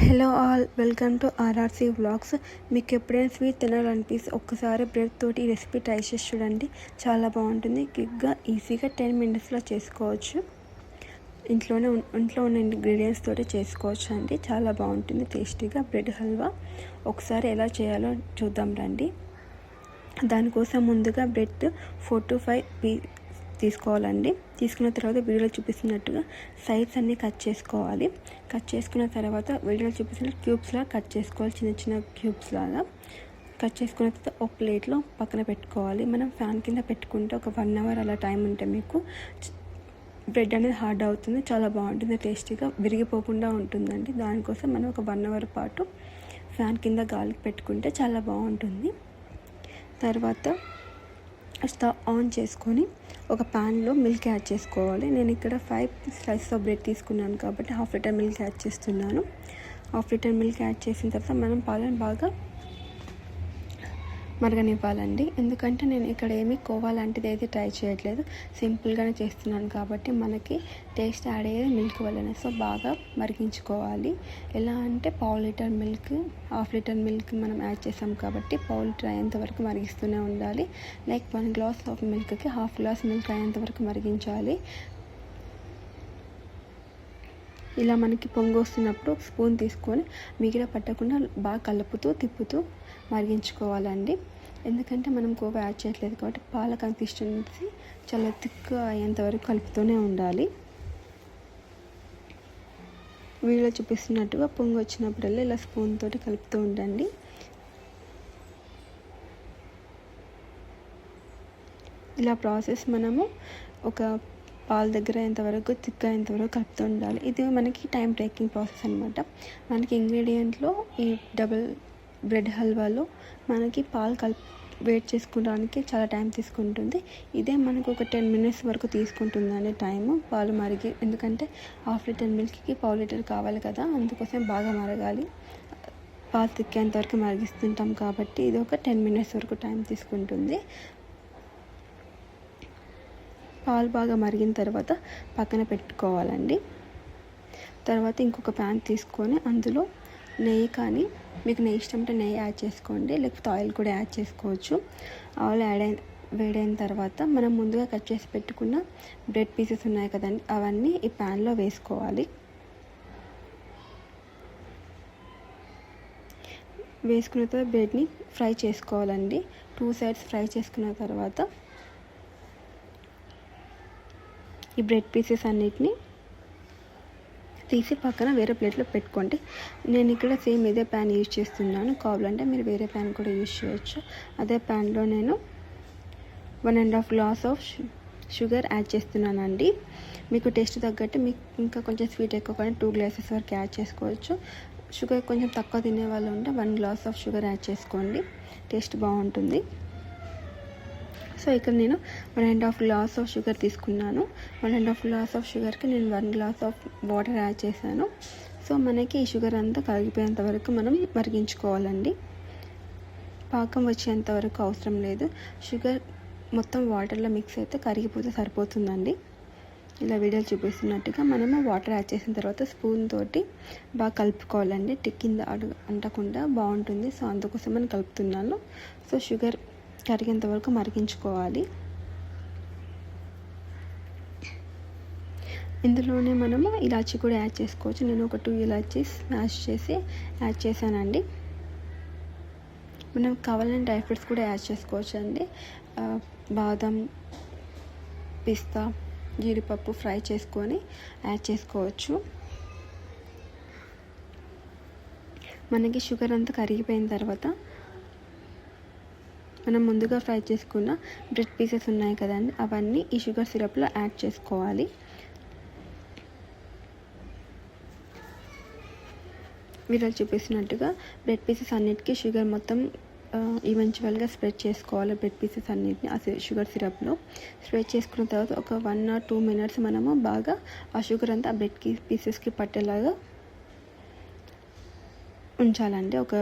Hello all, welcome to RRC vlogs. మీకు ఎప్పుడైనా sweet తినాలనిపిస్తే ఒక్కసారి బ్రెడ్ తోటి ఈ రెసిపీ ట్రై చేసి చూడండి. చాలా బాగుంటుంది. క్విక్గా ఈజీగా 10 minutesలో చేసుకోవచ్చు. ఇంట్లో ఉన్న ఇంగ్రీడియంట్స్ తోటి చేసుకోవచ్చు అండి. చాలా బాగుంటుంది టేస్టీగా బ్రెడ్ హల్వా. ఒకసారి ఎలా చేయాలో చూద్దాం రండి. దానికోసం ముందుగా బ్రెడ్ 4 to 5 తీసుకోవాలండి. తీసుకున్న తర్వాత వీడియోలో చూపిస్తున్నట్టుగా సైడ్స్ అన్నీ కట్ చేసుకోవాలి. కట్ చేసుకున్న తర్వాత వీడియోలో చూపిస్తున్న క్యూబ్స్లా కట్ చేసుకోవాలి. చిన్న చిన్న క్యూబ్స్ లాగా కట్ చేసుకున్న తర్వాత ఒక ప్లేట్లో పక్కన పెట్టుకోవాలి. మనం ఫ్యాన్ కింద పెట్టుకుంటే ఒక 1 hour అలా టైం ఉంటే మీకు బ్రెడ్ అనేది హార్డ్ అవుతుంది. చాలా బాగుంటుంది, టేస్టీగా విరిగిపోకుండా ఉంటుందండి. దానికోసం మనం ఒక 1 hour పాటు ఫ్యాన్ కింద గాలికి పెట్టుకుంటే చాలా బాగుంటుంది. తర్వాత స్టవ్ ఆన్ చేసుకొని ఒక ప్యాన్లో మిల్క్ యాడ్ చేసుకోవాలి. నేను ఇక్కడ 5 slices ఆఫ్ బ్రెడ్ తీసుకున్నాను కాబట్టి 1/2 liter మిల్క్ యాడ్ చేస్తున్నాను. 1/2 liter మిల్క్ యాడ్ చేసిన తర్వాత మనం పాలను బాగా మరగనివ్వాలండి. ఎందుకంటే నేను ఇక్కడ ఏమీ కోవా లాంటిది అయితే ట్రై చేయట్లేదు, సింపుల్గానే చేస్తున్నాను కాబట్టి మనకి టేస్ట్ యాడ్ అయ్యేది మిల్క్ వల్లనే. సో బాగా మరిగించుకోవాలి. ఎలా అంటే 1/2 liter మిల్క్ 1/2 liter మిల్క్ మనం యాడ్ చేసాం కాబట్టి 1/2 liter అయ్యేంత వరకు మరిగిస్తూనే ఉండాలి. లైక్ 1 glass ఆఫ్ మిల్క్కి 1/2 glass మిల్క్ అయ్యేంత వరకు మరిగించాలి. ఇలా మనకి పొంగు వస్తున్నప్పుడు స్పూన్ తీసుకొని మిగిలిన పట్టకుండా బాగా కలుపుతూ తిప్పుతూ మరిగించుకోవాలండి. ఎందుకంటే మనం కోవా యాడ్ చేయట్లేదు కాబట్టి పాల కన్సిస్టెన్సీ చాలా థిక్ అయ్యేంత వరకు కలుపుతూనే ఉండాలి. వీడియో చూపిస్తున్నట్టుగా పొంగు వచ్చినప్పుడల్లా ఇలా స్పూన్ తోటి కలుపుతూ ఉండండి. ఇలా ప్రాసెస్ మనము ఒక పాలు దగ్గర అయ్యేంతవరకు థిక్ అయ్యేంతవరకు కలుపుతూ ఉండాలి. ఇది మనకి టైం టేకింగ్ ప్రాసెస్ అనమాట. మనకి ఇంగ్రీడియంట్లో ఈ డబుల్ బ్రెడ్ హల్వాలో మనకి పాలు వేట్ చేసుకోవడానికి చాలా టైం తీసుకుంటుంది. ఇదే మనకు ఒక 10 minutes వరకు తీసుకుంటుందండి టైము పాలు మరిగి. ఎందుకంటే 1/2 liter మిల్క్కి 1/2 liter కావాలి కదా, అందుకోసం బాగా మరగాలి. పాలు తిక్కేంత వరకు మరిగిస్తుంటాం కాబట్టి ఇది ఒక 10 minutes వరకు టైం తీసుకుంటుంది. పాలు బాగా మరిగిన తర్వాత పక్కన పెట్టుకోవాలండి. తర్వాత ఇంకొక ప్యాన్ తీసుకొని అందులో నెయ్యి కానీ, మీకు నెయ్యి ఇష్టం అంటే నెయ్యి యాడ్ చేసుకోండి, లేకపోతే ఆయిల్ కూడా యాడ్ చేసుకోవచ్చు. ఆయిల్ వేడైన తర్వాత మనం ముందుగా కట్ చేసి పెట్టుకున్న బ్రెడ్ పీసెస్ ఉన్నాయి కదండి, అవన్నీ ఈ ప్యాన్లో వేసుకోవాలి. వేసుకున్న తర్వాత బ్రెడ్ని ఫ్రై చేసుకోవాలండి. 2 sides ఫ్రై చేసుకున్న తర్వాత ఈ బ్రెడ్ పీసెస్ అన్నిటిని తీసి పక్కన వేరే ప్లేట్లో పెట్టుకోండి. నేను ఇక్కడ సేమ్ ఇదే ప్యాన్ యూజ్ చేస్తున్నాను. కావాలంటే మీరు వేరే ప్యాన్ కూడా యూజ్ చేయొచ్చు. అదే ప్యాన్లో నేను 1.5 glass ఆఫ్ షుగర్ యాడ్ చేస్తున్నానండి. మీకు టేస్ట్ తగ్గట్టు మీకు ఇంకా కొంచెం స్వీట్ ఎక్కువ కానీ 2 glasses వరకు యాడ్ చేసుకోవచ్చు. షుగర్ కొంచెం తక్కువ తినే వాళ్ళు ఉంటే 1 glass ఆఫ్ షుగర్ యాడ్ చేసుకోండి, టేస్ట్ బాగుంటుంది. సో ఇక్కడ నేను 1.5 glass ఆఫ్ షుగర్ తీసుకున్నాను. 1.5 glass ఆఫ్ షుగర్కి నేను 1 glass ఆఫ్ వాటర్ యాడ్ చేశాను. సో మనకి ఈ షుగర్ అంతా కరిగిపోయేంత వరకు మనం మరిగించుకోవాలండి. పాకం వచ్చేంత వరకు అవసరం లేదు. షుగర్ మొత్తం వాటర్లో మిక్స్ అయితే కరిగిపోతే సరిపోతుందండి. ఇలా వీడియోలు చూపిస్తున్నట్టుగా మనము వాటర్ యాడ్ చేసిన తర్వాత స్పూన్ తోటి బాగా కలుపుకోవాలండి. కింద అంటకుండా బాగుంటుంది. సో అందుకోసం నేను కలుపుతున్నాను. సో షుగర్ కరిగేంత వరకు మరిగించుకోవాలి. ఇందులోనే మనము ఇలాచీ కూడా యాడ్ చేసుకోవచ్చు. నేను ఒక 2 ఇలాచీస్ స్మాష్ చేసి యాడ్ చేశానండి. మనం కావాలని డ్రై ఫ్రూట్స్ కూడా యాడ్ చేసుకోవచ్చు అండి. బాదం, పిస్తా, జీడిపప్పు ఫ్రై చేసుకొని యాడ్ చేసుకోవచ్చు. మనకి షుగర్ అంతా కరిగిపోయిన తర్వాత మనం ముందుగా ఫ్రై చేసుకున్న బ్రెడ్ పీసెస్ ఉన్నాయి కదండి, అవన్నీ ఈ షుగర్ సిరప్లో యాడ్ చేసుకోవాలి. వీళ్ళు చూపిస్తున్నట్టుగా బ్రెడ్ పీసెస్ అన్నిటికీ షుగర్ మొత్తం ఈవెన్చువల్గా స్ప్రెడ్ చేసుకోవాలి. బ్రెడ్ పీసెస్ అన్నిటిని ఆ షుగర్ సిరప్లో స్ప్రెడ్ చేసుకున్న తర్వాత ఒక 1 or 2 minutes మనము బాగా ఆ షుగర్ అంతా ఆ బ్రెడ్ పీసెస్కి పట్టేలాగా ఉంచాలండి. ఒక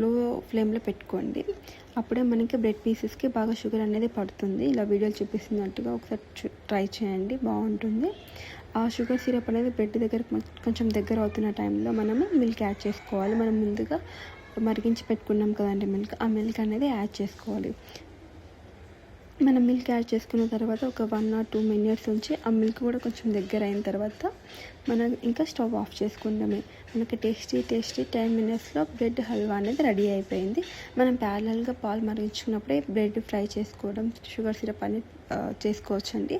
లో ఫ్లేమ్లో పెట్టుకోండి. అప్పుడే మనకి బ్రెడ్ పీసెస్కి బాగా షుగర్ అనేది పడుతుంది. ఇలా వీడియోలు చూపిస్తున్నట్టుగా ఒకసారి ట్రై చేయండి, బాగుంటుంది. ఆ షుగర్ సిరప్ అనేది బ్రెడ్ దగ్గర కొంచెం దగ్గర అవుతున్న టైంలో మనము మిల్క్ యాడ్ చేసుకోవాలి. మనం ముందుగా మరిగించి పెట్టుకున్నాం కదండి మిల్క్, ఆ మిల్క్ అనేది యాడ్ చేసుకోవాలి. మనం మిల్క్ యాడ్ చేసుకున్న తర్వాత ఒక 1 or 2 minutes ఉంచి ఆ మిల్క్ కూడా కొంచెం దగ్గర అయిన తర్వాత మనం ఇంకా స్టవ్ ఆఫ్ చేసుకుందామే. మనకి టేస్టీ 10 minutesలో బ్రెడ్ హల్వా అనేది రెడీ అయిపోయింది. మనం ప్యారలల్గా పాలు మరిగించుకున్నప్పుడే బ్రెడ్ ఫ్రై చేసుకోవడం, షుగర్ సిరప్ అనేది చేసుకోవచ్చండి.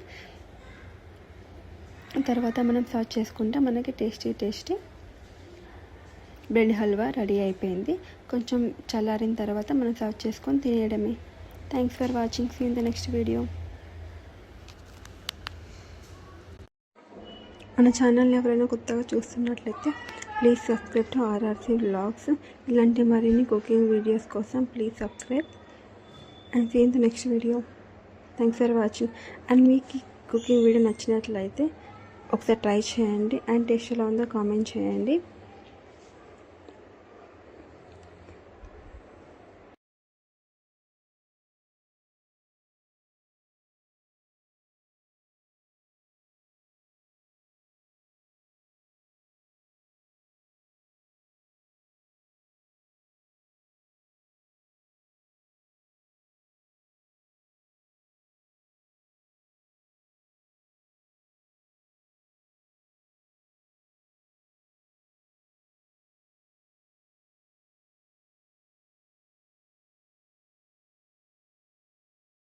తర్వాత మనం సర్వ్ చేసుకుంటే మనకి టేస్టీ బ్రెడ్ హల్వా రెడీ అయిపోయింది. కొంచెం చల్లారిన తర్వాత మనం సర్వ్ చేసుకొని తినేయడమే. Thanks for watching. See in the next video. మన ఛానల్ని ఎవరైనా కొత్తగా చూస్తున్నట్లయితే please subscribe to RRC vlogs. ఇలాంటి మరిన్ని కుకింగ్ వీడియోస్ కోసం please subscribe and see in the next video. Thanks for watching. And మీకు కుకింగ్ వీడియో నచ్చినట్లయితే ఒకసారి ట్రై చేయండి అండ్ టేస్ట్ ఎలా ఉందో కామెంట్ చేయండి.